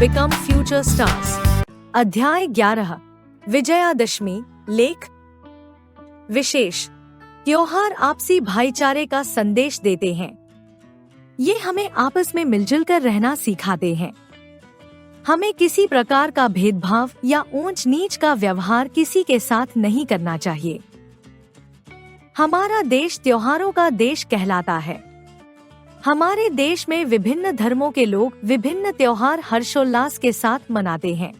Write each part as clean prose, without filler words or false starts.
become future stars। अध्याय 11 विजयादशमी। लेख विशेष त्योहार आपसी भाईचारे का संदेश देते हैं। ये हमें आपस में मिलजुल कर रहना सिखाते हैं। हमें किसी प्रकार का भेदभाव या ऊंच नीच का व्यवहार किसी के साथ नहीं करना चाहिए। हमारा देश त्योहारों का देश कहलाता है। हमारे देश में विभिन्न धर्मों के लोग विभिन्न त्योहार हर्षोल्लास के साथ मनाते हैं।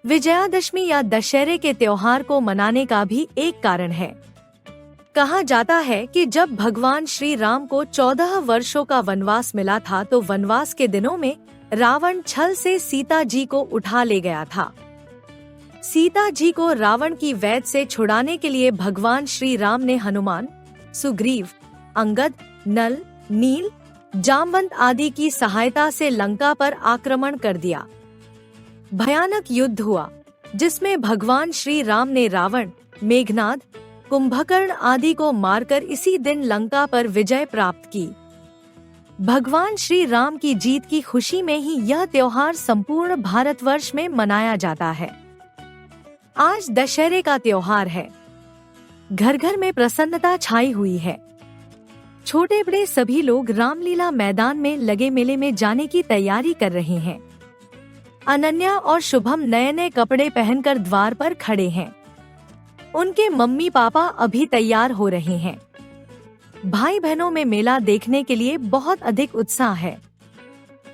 विजयादशमी या दशहरे के त्योहार को मनाने का भी एक कारण है। कहा जाता है कि जब भगवान श्री राम को 14 वर्षों का वनवास मिला था तो वनवास के दिनों में रावण छल से सीता जी को उठा ले गया था। सीता जी को रावण की वैद से छुड़ाने के लिए भगवान श्री राम ने हनुमान, सुग्रीव, अंगद, नल, नील, जामवंत आदि की सहायता से लंका पर आक्रमण कर दिया। भयानक युद्ध हुआ जिसमें भगवान श्री राम ने रावण, मेघनाद, कुंभकर्ण आदि को मारकर इसी दिन लंका पर विजय प्राप्त की। भगवान श्री राम की जीत की खुशी में ही यह त्योहार संपूर्ण भारतवर्ष में मनाया जाता है। आज दशहरे का त्योहार है। घर घर में प्रसन्नता छाई हुई है। छोटे बड़े सभी लोग रामलीला मैदान में लगे मेले में जाने की तैयारी कर रहे हैं। अनन्या और शुभम नए नए कपड़े पहनकर द्वार पर खड़े हैं। उनके मम्मी पापा अभी तैयार हो रहे हैं। भाई बहनों में मेला देखने के लिए बहुत अधिक उत्साह है।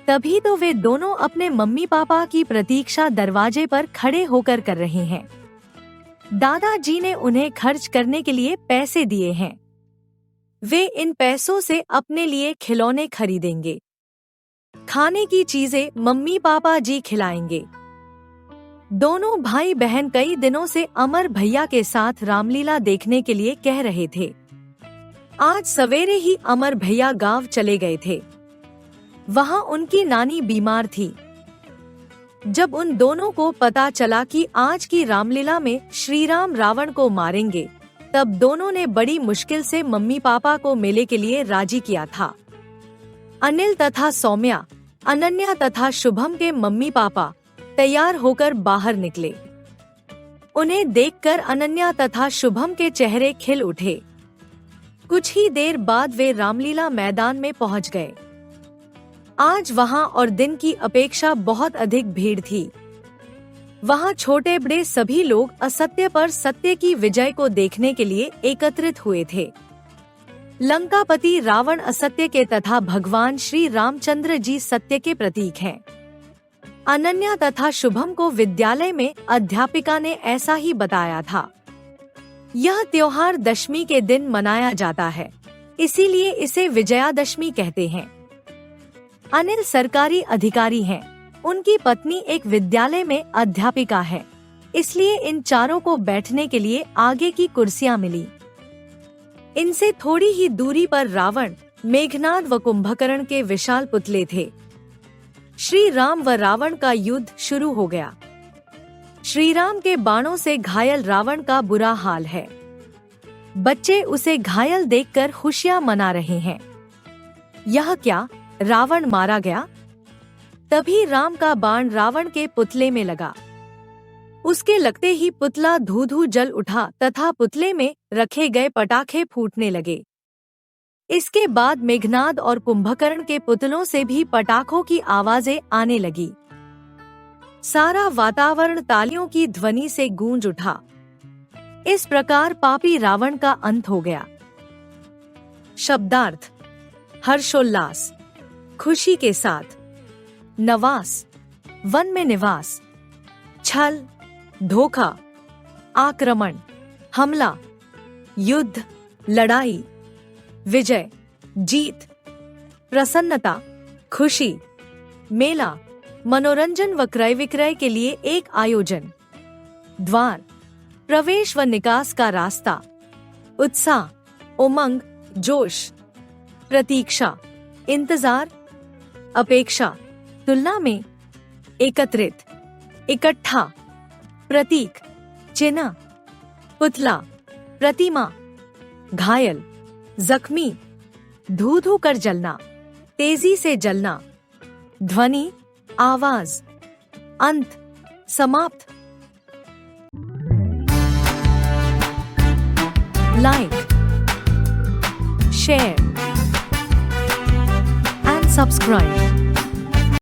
तभी तो वे दोनों अपने मम्मी पापा की प्रतीक्षा दरवाजे पर खड़े होकर कर रहे हैं। दादाजी ने उन्हें खर्च करने के लिए पैसे दिए हैं। वे इन पैसों से अपने लिए खिलौने खरीदेंगे। खाने की चीजें मम्मी पापा जी खिलाएंगे। दोनों भाई बहन कई दिनों से अमर भैया के साथ रामलीला देखने के लिए कह रहे थे। आज सवेरे ही अमर भैया गांव चले गए थे। वहां उनकी नानी बीमार थी। जब उन दोनों को पता चला कि आज की रामलीला में श्री राम रावण को मारेंगे, तब दोनों ने बड़ी मुश्किल से मम्मी पापा को मेले के लिए राजी किया था। अनिल तथा सौम्या, अनन्या तथा शुभम के मम्मी पापा तैयार होकर बाहर निकले। उन्हें देखकर अनन्या तथा शुभम के चेहरे खिल उठे। कुछ ही देर बाद वे रामलीला मैदान में पहुंच गए। आज वहां और दिन की अपेक्षा बहुत अधिक भीड़ थी। वहां छोटे बड़े सभी लोग असत्य पर सत्य की विजय को देखने के लिए एकत्रित हुए थे। लंकापति रावण असत्य के तथा भगवान श्री रामचंद्र जी सत्य के प्रतीक हैं। अनन्या तथा शुभम को विद्यालय में अध्यापिका ने ऐसा ही बताया था। यह त्योहार दशमी के दिन मनाया जाता है, इसीलिए इसे विजयादशमी कहते हैं। अनिल सरकारी अधिकारी हैं। उनकी पत्नी एक विद्यालय में अध्यापिका है, इसलिए इन चारों को बैठने के लिए आगे की कुर्सियां मिली। इनसे थोड़ी ही दूरी पर रावण, मेघनाद व कुंभकर्ण के विशाल पुतले थे। श्री राम व रावण का युद्ध शुरू हो गया। श्री राम के बाणों से घायल रावण का बुरा हाल है। बच्चे उसे घायल देखकर खुशियां मना रहे हैं। यह क्या, रावण मारा गया? तभी राम का बाण रावण के पुतले में लगा। उसके लगते ही पुतला धू धू जल उठा तथा पुतले में रखे गए पटाखे फूटने लगे। इसके बाद मेघनाद और कुंभकर्ण के पुतलों से भी पटाखों की आवाजें आने लगी। सारा वातावरण तालियों की ध्वनि से गूंज उठा। इस प्रकार पापी रावण का अंत हो गया। शब्दार्थ: हर्षोल्लास, खुशी के साथ। नवास, वन में निवास। छल, धोखा, आक्रमण, हमला, युद्ध, लड़ाई। विजय, जीत। प्रसन्नता, खुशी। मेला, मनोरंजन व क्रय विक्रय के लिए एक आयोजन। द्वार, प्रवेश व निकास का रास्ता। उत्साह, उमंग, जोश। प्रतीक्षा, इंतजार। अपेक्षा, तुलना में। एकत्रित, इकट्ठा। प्रतीक, चिन्ह। पुतला, प्रतिमा। घायल, जख्मी। धू धू कर जलना, तेजी से जलना। ध्वनि, आवाज, अंत, समाप्त। Like, share and subscribe.